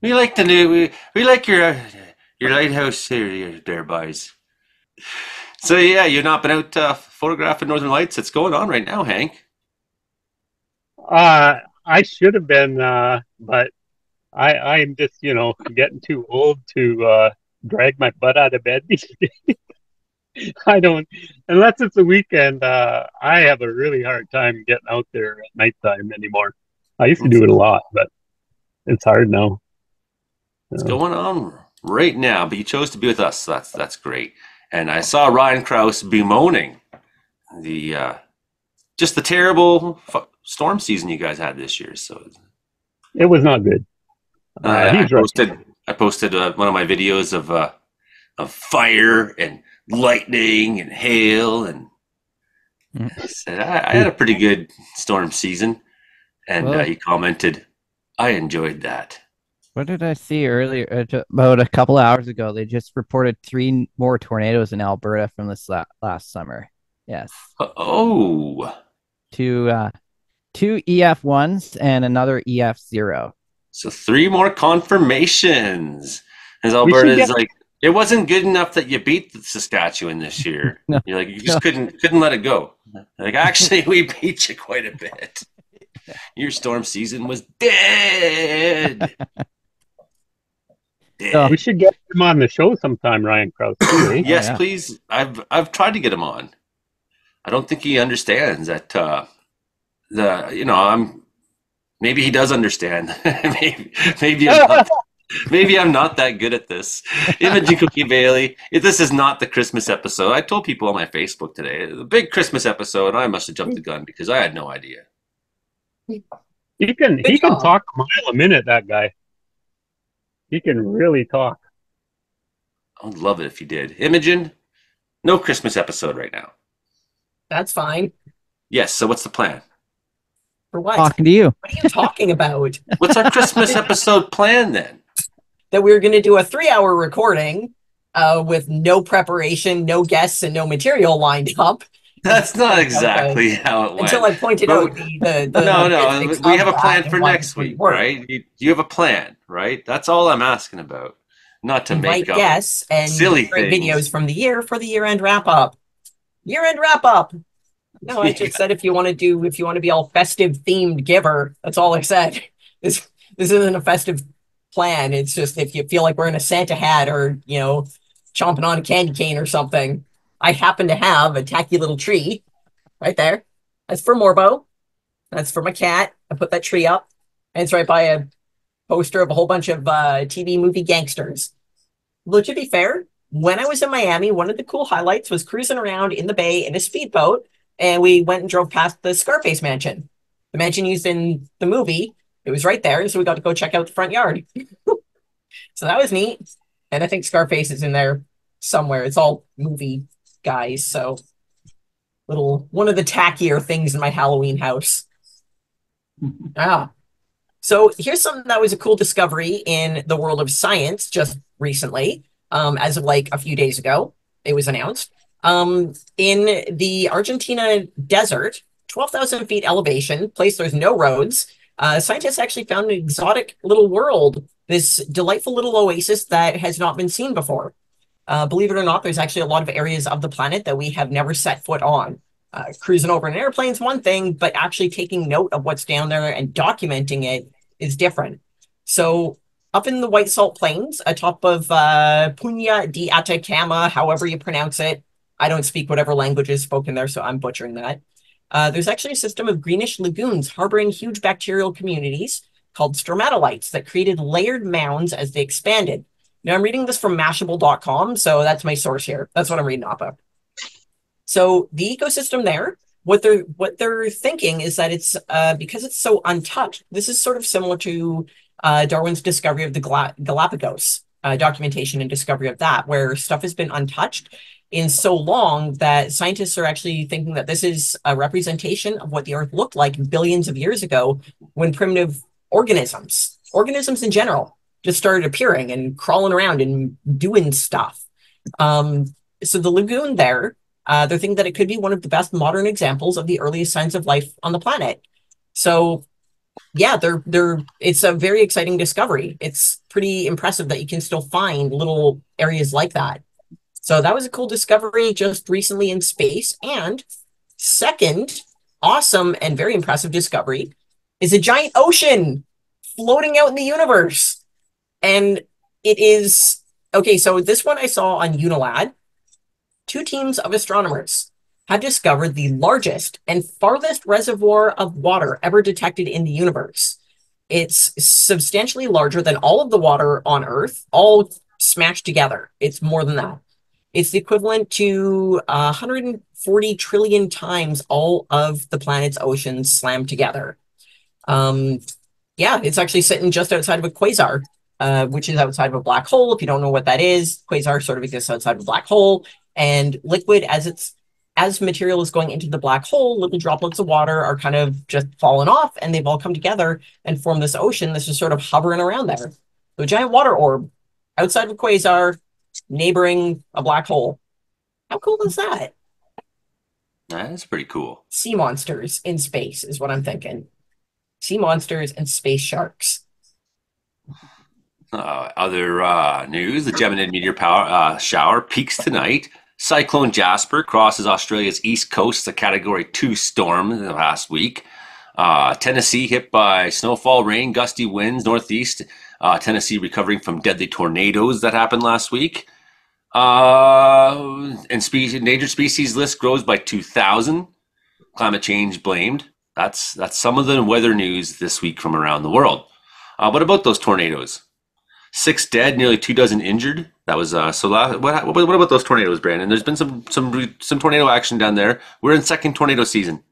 We like we like your lighthouse here, there, boys. So yeah, you've not been out photographing Northern Lights. It's going on right now, Hank. I should have been, but I'm just getting too old to drag my butt out of bed these days. I don't, unless it's a weekend. I have a really hard time getting out there at nighttime anymore. I used to do it a lot, but it's hard now. It's going on right now, but you chose to be with us. So that's great. And I saw Ryan Krause bemoaning the just the terrible storm season you guys had this year. So it was not good. I posted one of my videos of fire and lightning and hail, and I said I had a pretty good storm season. And he commented, "I enjoyed that." What did I see earlier? About a couple of hours ago, they just reported 3 more tornadoes in Alberta from this last summer. Yes. Oh. Two EF1s and another EF0. So 3 more confirmations. As Alberta is like, it wasn't good enough that you beat Saskatchewan this year. No, You're like, you just couldn't let it go. Like, actually, we beat you quite a bit. Your storm season was dead. We should get him on the show sometime, Ryan Krause. Yes, please. I've tried to get him on. I don't think he understands that. Maybe he does understand. maybe Maybe I'm not that good at this. Imogen Cookie Bailey, if this is not the Christmas episode, I told people on my Facebook today, the big Christmas episode, I must have jumped the gun because I had no idea. He can talk a mile a minute, that guy. He can really talk. I would love it if you did. Imogen, no Christmas episode right now. That's fine. Yes, so what's the plan? For what? Talking to you. What are you talking about? What's our Christmas episode plan then? That we were going to do a 3-hour recording with no preparation, no guests, and no material lined up. That's not exactly how it went. Until I pointed out the No, physics we of have a that plan and for why next it didn't week, work. right? You have a plan, right? That's all I'm asking about. Not to make up guests and silly great things. videos from the year for the year-end wrap-up. Year-end wrap-up. No, I just said if you want to be all festive themed giver, that's all I said. This isn't a festive plan. It's just if you feel like we're in a Santa hat or, chomping on a candy cane or something. I happen to have a tacky little tree right there. That's for Morbo. That's for my cat. I put that tree up. And it's right by a poster of a whole bunch of TV movie gangsters. Well, to be fair, when I was in Miami, one of the cool highlights was cruising around in the bay in a speedboat. And we went and drove past the Scarface mansion. The mansion used in the movie. It was right there. So we got to go check out the front yard. So that was neat. And I think Scarface is in there somewhere. It's all movie guys. So one of the tackier things in my Halloween house. So here's something that was a cool discovery in the world of science just recently. As of like a few days ago, it was announced. In the Argentina desert, 12,000 feet elevation, place there's no roads, scientists actually found an exotic little world, this delightful little oasis that has not been seen before. Believe it or not, there's actually a lot of areas of the planet that we have never set foot on. Cruising over an airplane is one thing, but actually taking note of what's down there and documenting it is different. So up in the White Salt Plains, atop of Punya de Atacama, however you pronounce it, I don't speak whatever language is spoken there, so I'm butchering that. There's actually a system of greenish lagoons harboring huge bacterial communities called stromatolites that created layered mounds as they expanded. Now, I'm reading this from Mashable.com, so that's my source here. That's what I'm reading off of. So the ecosystem there, what they're thinking is that it's because it's so untouched. This is sort of similar to Darwin's discovery of the Galapagos, documentation and discovery of that, where stuff has been untouched in so long that scientists are actually thinking that this is a representation of what the Earth looked like billions of years ago when primitive organisms in general, just started appearing and crawling around and doing stuff. So the lagoon there, they're thinking that it could be one of the best modern examples of the earliest signs of life on the planet. So yeah, it's a very exciting discovery. It's pretty impressive that you can still find little areas like that. So that was a cool discovery just recently in space. And second, awesome and very impressive discovery is a giant ocean floating out in the universe. And it is, okay, so this one I saw on Unilad. 2 teams of astronomers have discovered the largest and farthest reservoir of water ever detected in the universe. It's substantially larger than all of the water on Earth, all smashed together. It's more than that. It's the equivalent to 140 trillion times all of the planet's oceans slammed together. Yeah, it's actually sitting just outside of a quasar, which is outside of a black hole. If you don't know what that is, quasar sort of exists outside of a black hole. And liquid, as material is going into the black hole, little droplets of water are kind of just falling off, and they've all come together and form this ocean that's just sort of hovering around there. So a giant water orb outside of a quasar, neighboring a black hole. How cool is that? That's pretty cool. Sea monsters in space is what I'm thinking. Sea monsters and space sharks. Other news, the Gemini meteor shower peaks tonight. Cyclone Jasper crosses Australia's east coast, a Category 2 storm in the last week. Tennessee hit by snowfall, rain, gusty winds, northeast. Tennessee recovering from deadly tornadoes that happened last week. And endangered species list grows by 2,000. Climate change blamed. That's some of the weather news this week from around the world. What about those tornadoes? 6 dead, nearly 2 dozen injured. That was what about those tornadoes, Brandon? There's been some tornado action down there. We're in second tornado season.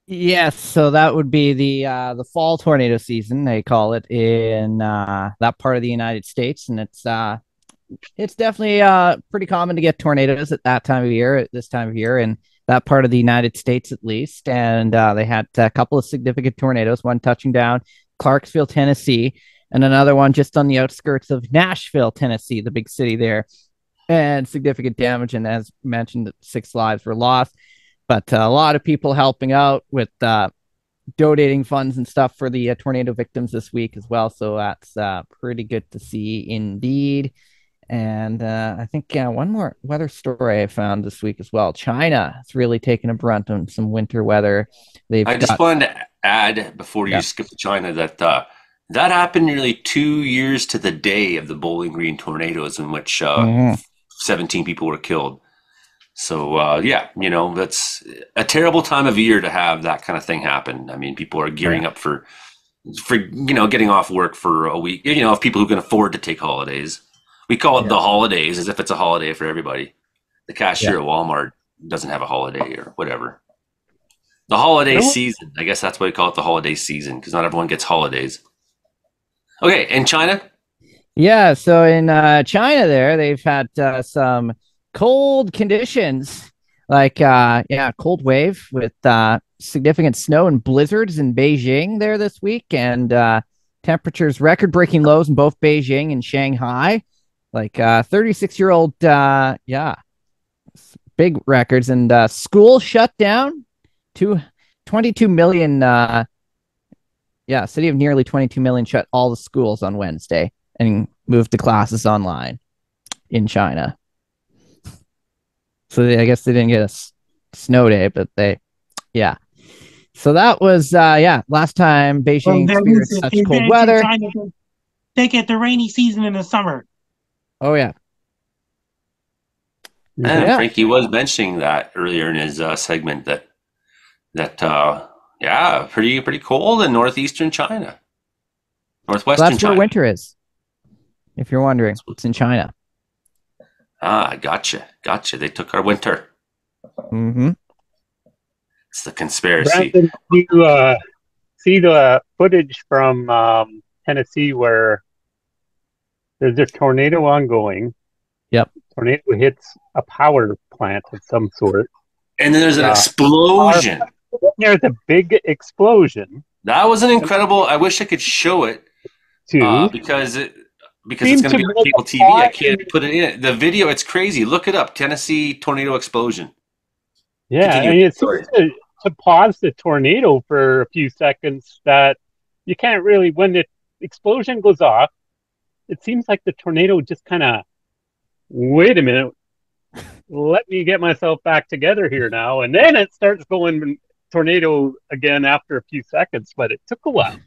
Yes, so that would be the fall tornado season, they call it in that part of the United States, and it's definitely pretty common to get tornadoes at that time of year, at this time of year, in that part of the United States at least. And they had a couple of significant tornadoes, one touching down Clarksville, Tennessee, and another one just on the outskirts of Nashville, Tennessee, the big city there, and significant damage. And as mentioned, 6 lives were lost, but a lot of people helping out with donating funds and stuff for the tornado victims this week as well. So that's pretty good to see indeed. And I think one more weather story I found this week as well. China has really taken a brunt on some winter weather. I just wanted to add before you skip to China that that happened nearly 2 years to the day of the Bowling Green tornadoes, in which 17 people were killed. So that's a terrible time of year to have that kind of thing happen. I mean, people are gearing up for getting off work for a week. Of people who can afford to take holidays. We call it the holidays as if it's a holiday for everybody. The cashier at Walmart doesn't have a holiday or whatever. The holiday season. I guess that's why we call it the holiday season, because not everyone gets holidays. Okay, in China? Yeah, so in China there, they've had some cold conditions, like cold wave with significant snow and blizzards in Beijing there this week, and temperatures record-breaking lows in both Beijing and Shanghai. Like 36-year-old, big records, and school shut down. 22 million, city of nearly 22 million shut all the schools on Wednesday and moved the classes online in China. So I guess they didn't get a snow day, but So that was, last time Beijing experienced such cold weather. China, they get the rainy season in the summer. Oh, yeah. And Frankie was mentioning that earlier in his segment that pretty cold in northeastern China. Northwestern That's China. where winter is. If you're wondering, it's in China. Ah, gotcha. They took our winter. Mm-hmm. It's the conspiracy. Brandon, you see the footage from Tennessee where there's a tornado ongoing. Yep. Tornado hits a power plant of some sort. And then there's an explosion. There's a big explosion. That was an incredible. I wish I could show it because it's going to be on cable TV. I can't put it in the video. It's crazy. Look it up. Tennessee tornado explosion. Yeah, and it seems to pause the tornado for a few seconds. That you can't really, when the explosion goes off, it seems like the tornado just kind of, wait a minute, let me get myself back together here now, and then it starts going tornado again after a few seconds. But it took a while.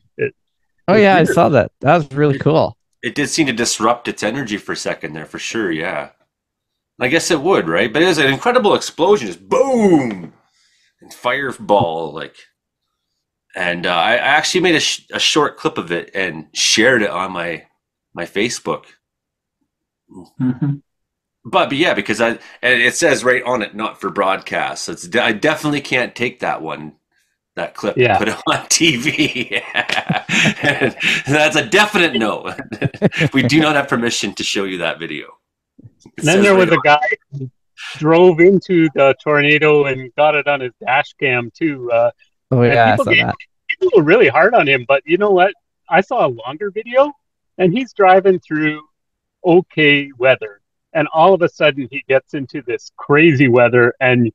I saw that. That was really cool. It did seem to disrupt its energy for a second there, for sure. Yeah, I guess it would, right? But it was an incredible explosion, just boom, and fireball And I actually made a short clip of it and shared it on my Facebook. Mm-hmm. But yeah, because and it says right on it, not for broadcast. So I definitely can't take that clip, and put it on TV. That's a definite no. We do not have permission to show you that video. Then there was a guy who drove into the tornado and got it on his dash cam too. I saw that. People were really hard on him, but you know what? I saw a longer video, and he's driving through okay weather, and all of a sudden he gets into this crazy weather, and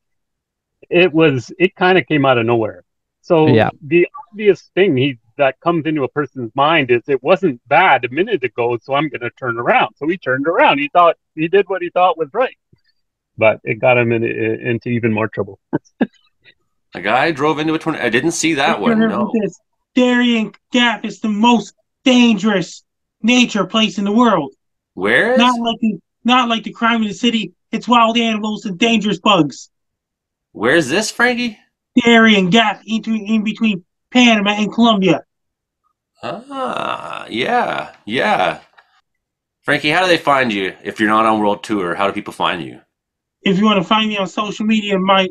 it kind of came out of nowhere. So the obvious thing that comes into a person's mind is it wasn't bad a minute ago, so I'm going to turn around. So he turned around. He thought he did what he thought was right, but it got him into even more trouble. A guy drove into a tornado. I didn't see that one. No. Darien Gap is the most dangerous nature place in the world. Where is? Not like the crime of the city. It's wild animals and dangerous bugs. Where is this, Frankie? Darien Gap in between Panama and Colombia. Ah, yeah. Frankie, how do they find you if you're not on World Tour? How do people find you? If you want to find me on social media, my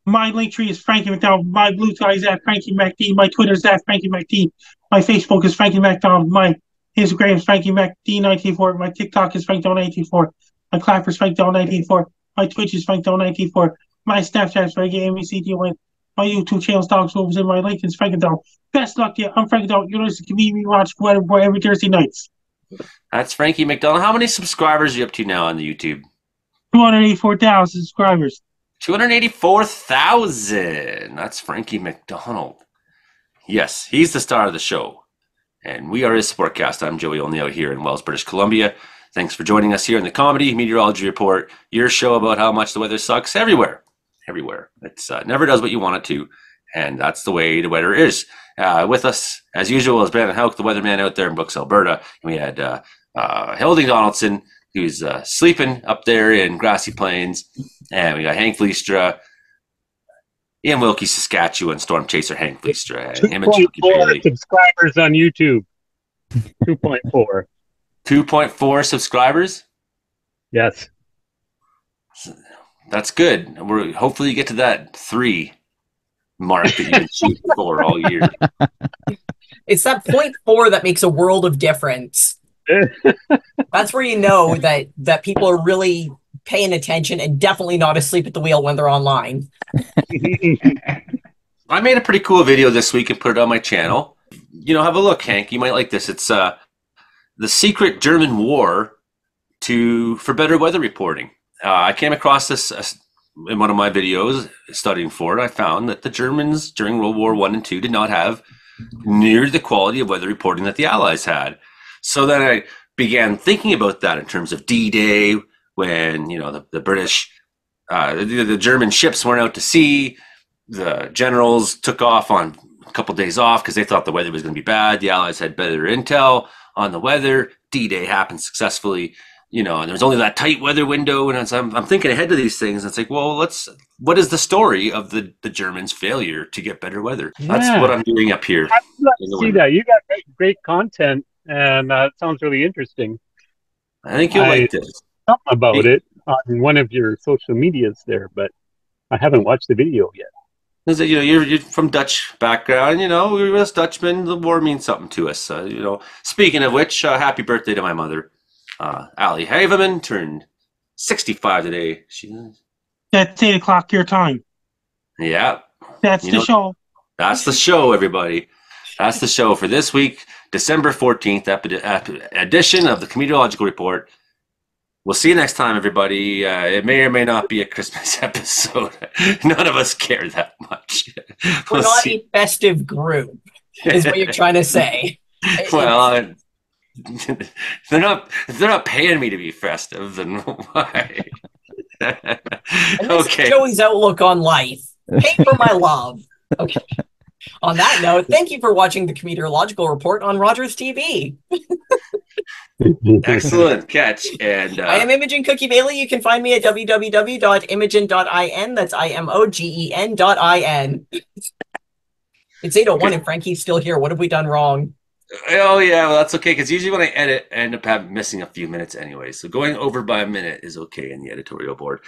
link tree is Frankie McDonald. My blue tie is at Frankie MacD. My Twitter is at Frankie MacD. My Facebook is Frankie MacDonald. My Instagram is Frankie MacD1984. My TikTok is FrankDonald1984. My Clapper is FrankDonald1984. My Twitch is FrankDonald1984. My Snapchat is FrankieMCD1. My YouTube channel is Dogs Wolves, and my link is Frankie Donald. Best luck to you. I'm Frankie Donald. You're listening to Community Watch Weather Report every Thursday nights. That's Frankie McDonald. How many subscribers are you up to now on the YouTube? 284,000 subscribers. 284,000. That's Frankie McDonald. Yes, he's the star of the show. And we are his sportcast. I'm Joey Olney out here in Wells, British Columbia. Thanks for joining us here in the Comedeorology Report, your show about how much the weather sucks everywhere. Everywhere. It never does what you want it to, and that's the way the weather is. With us, as usual, is Brandon Houck, the weatherman out there in Brooks, Alberta. And we had Hildy Donaldson, who's sleeping up there in Grassy Plains. And we got Hank Fleistra, Ian Wilkie, Saskatchewan, Storm Chaser Hank Fleistra. 2.4 subscribers on YouTube. 2.4. 2.4 subscribers? Yes. That's good. We're hopefully get to that 3 mark that you've been shooting for all year. It's that 0.4 that makes a world of difference. That's where you know that people are really paying attention and definitely not asleep at the wheel when they're online. I made a pretty cool video this week and put it on my channel. You know, have a look, Hank. You might like this. It's the secret German war for better weather reporting. I came across this in one of my videos studying for it. I found that the Germans during World War I and II did not have near the quality of weather reporting that the Allies had. So then I began thinking about that in terms of D-Day, when the British, the German ships weren't out to sea. The generals took off on a couple days off because they thought the weather was going to be bad. The Allies had better intel on the weather. D-Day happened successfully. And there's only that tight weather window, and I'm thinking ahead to these things. And it's like, well, what is the story of the Germans' failure to get better weather? Yeah. That's what I'm doing up here. I'd love to see that. You got great content, and it sounds really interesting. I think you'll like this. Something about it on one of your social medias there, but I haven't watched the video yet. Is that, you're from Dutch background, we're us Dutchmen. The war means something to us. Speaking of which, happy birthday to my mother. Ali Haveman turned 65 today. That's 8 o'clock your time. Yeah. That's the show. That's the show, everybody. That's the show for this week, December 14th edition of the Comedeorological Report. We'll see you next time, everybody. It may or may not be a Christmas episode. None of us care that much. We're not a festive group, is what you're trying to say. Well, if they're not paying me to be festive, then why? Okay. Joey's outlook on life. Pay for my love. Okay. On that note, thank you for watching the Comedeorological Report on Rogers TV. Excellent catch. And I am Imogen Cookie Bailey. You can find me at www.imogen.in. That's IMOGEN.in. It's 8:01 and Frankie's still here. What have we done wrong? Oh, yeah, well, that's okay, because usually when I edit, I end up missing a few minutes anyway. So going over by a minute is okay in the editorial board.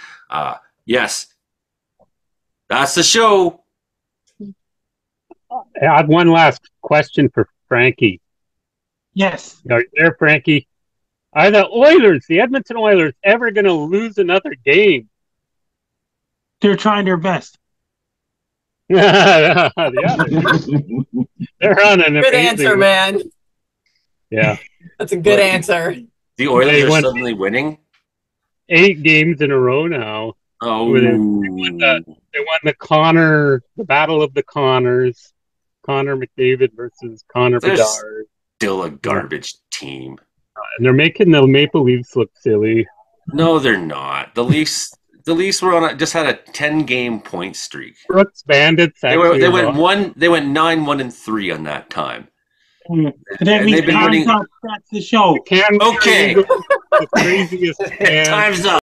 Yes, that's the show. I have one last question for Frankie. Yes. Are you there, Frankie? Are the Edmonton Oilers, ever going to lose another game? They're trying their best. Yeah, they're on an good answer, man. Yeah, that's a good answer. The Oilers are suddenly winning 8 games in a row now. Oh, they won the Battle of the Connors. Connor McDavid versus Connor Bedard. Still a garbage team, and they're making the Maple Leafs look silly. No, they're not. The Leafs were just had a 10-game point streak. Brooks Bandits. They went 9-1-3 on that time. That means time's up. That's the show. Okay. The craziest time's up.